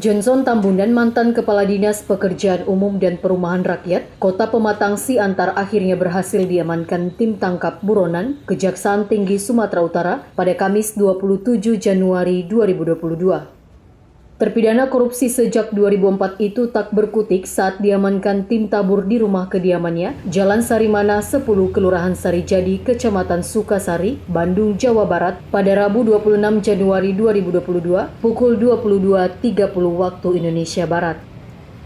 Johnson Tambunan, mantan Kepala Dinas Pekerjaan Umum dan Perumahan Rakyat, Kota Pematang Siantar akhirnya berhasil diamankan tim tangkap buronan Kejaksaan Tinggi Sumatera Utara pada Kamis 27 Januari 2022. Terpidana korupsi sejak 2004 itu tak berkutik saat diamankan tim tabur di rumah kediamannya, Jalan Sarimana 10, Kelurahan Sarijadi, Kecamatan Sukasari, Bandung, Jawa Barat, pada Rabu 26 Januari 2022, pukul 22.30 waktu Indonesia Barat.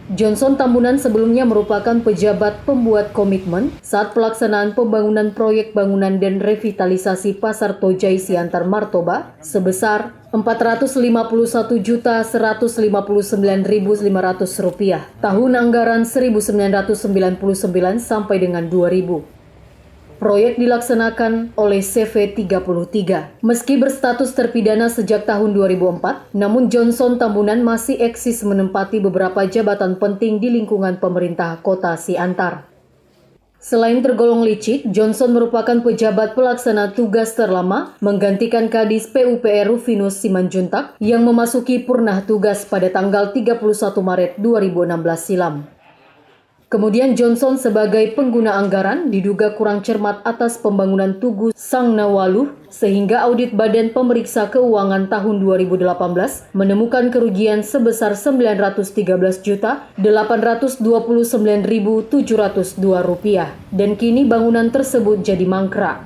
Johnson Tambunan sebelumnya merupakan pejabat pembuat komitmen saat pelaksanaan pembangunan proyek bangunan dan revitalisasi Pasar Tojai Siantar Martoba sebesar Rp451.159.500 tahun anggaran 1999 sampai dengan 2000. Proyek dilaksanakan oleh CV33. Meski berstatus terpidana sejak tahun 2004, namun Johnson Tambunan masih eksis menempati beberapa jabatan penting di lingkungan pemerintah Kota Siantar. Selain tergolong licik, Johnson merupakan pejabat pelaksana tugas terlama menggantikan Kadis PUPR Rufinus Simanjuntak yang memasuki purnah tugas pada tanggal 31 Maret 2016 silam. Kemudian Johnson sebagai pengguna anggaran diduga kurang cermat atas pembangunan Tugu Sangnawaluh sehingga audit Badan Pemeriksa Keuangan tahun 2018 menemukan kerugian sebesar Rp913.829.702 dan kini bangunan tersebut jadi mangkrak.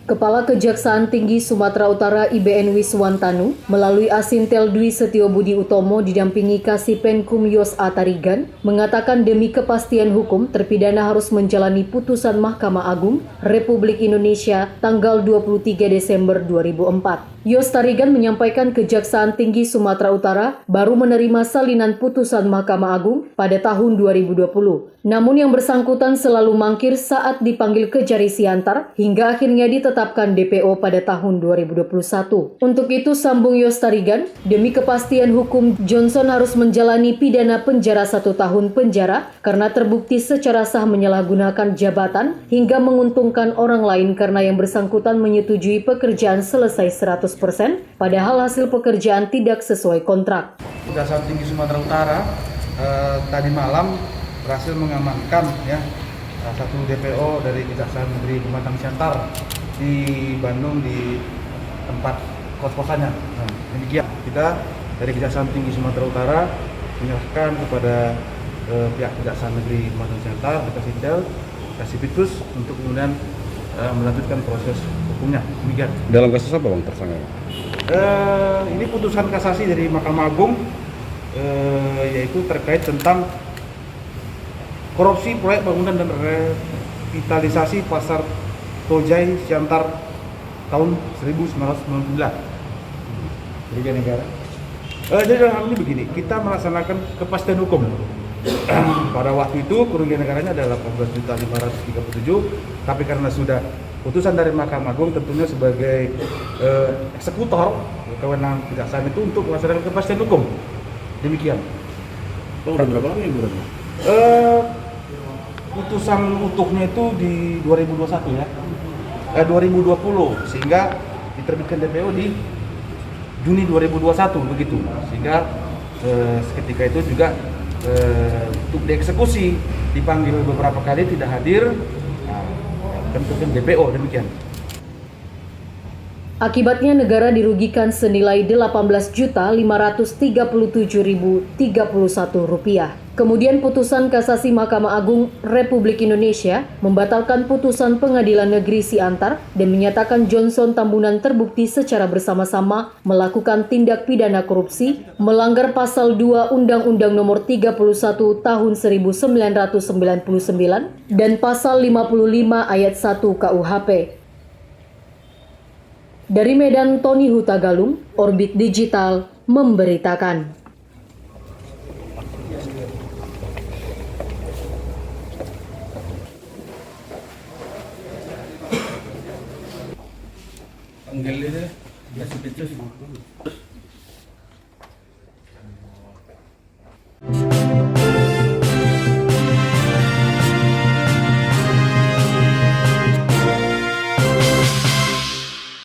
Kepala Kejaksaan Tinggi Sumatera Utara IBN Wiswantanu melalui Asintel Dwi Setio Budi Utomo didampingi Kasipenkum Yos A. Tarigan mengatakan demi kepastian hukum terpidana harus menjalani putusan Mahkamah Agung Republik Indonesia tanggal 23 Desember 2004. Yos Tarigan menyampaikan Kejaksaan Tinggi Sumatera Utara baru menerima salinan putusan Mahkamah Agung pada tahun 2020. Namun yang bersangkutan selalu mangkir saat dipanggil ke Jari Siantar hingga akhirnya ditetapkan DPO pada tahun 2021. Untuk itu, sambung Yos Tarigan, demi kepastian hukum Johnson harus menjalani pidana penjara 1 tahun penjara karena terbukti secara sah menyalahgunakan jabatan hingga menguntungkan orang lain karena yang bersangkutan menyetujui pekerjaan selesai 100%, padahal hasil pekerjaan tidak sesuai kontrak. Kejaksaan Tinggi Sumatera Utara tadi malam berhasil mengamankan satu DPO dari Kejaksaan Negeri Pematang Siantar di Bandung di tempat kos-kosannya. Demikian kita dari Kejaksaan Tinggi Sumatera Utara menyerahkan kepada pihak Kejaksaan Negeri Pematang Siantar, Kasipitus untuk kemudian melanjutkan proses hukumnya. Demikian. Dalam kasus apa Bang tersangka? Ini putusan kasasi dari Mahkamah Agung yaitu terkait tentang korupsi proyek bangunan dan revitalisasi Pasar Tojai Siantar tahun 1999. Kerugian negara? Jadi dalam hal ini begini, kita melaksanakan kepastian hukum. Pada waktu itu kerugian negaranya adalah Rp14.537, tapi karena sudah putusan dari Mahkamah Agung tentunya sebagai eksekutor kewenangan kejaksaan itu untuk melaksanakan kepastian hukum. Demikian. Udah berapa lama ya bulan? Putusan utuhnya itu di 2021 2020 sehingga diterbitkan DPO di Juni 2021 begitu, sehingga ketika itu juga untuk dieksekusi dipanggil beberapa kali tidak hadir, tentukan DPO. Demikian. Akibatnya negara dirugikan senilai Rp18.537.031. Kemudian putusan kasasi Mahkamah Agung Republik Indonesia membatalkan putusan Pengadilan Negeri Siantar dan menyatakan Johnson Tambunan terbukti secara bersama-sama melakukan tindak pidana korupsi, melanggar pasal 2 Undang-Undang Nomor 31 Tahun 1999 dan pasal 55 ayat 1 KUHP. Dari Medan, Tony Hutagalung, Orbit Digital, memberitakan. Panggil dia, Kasipitus.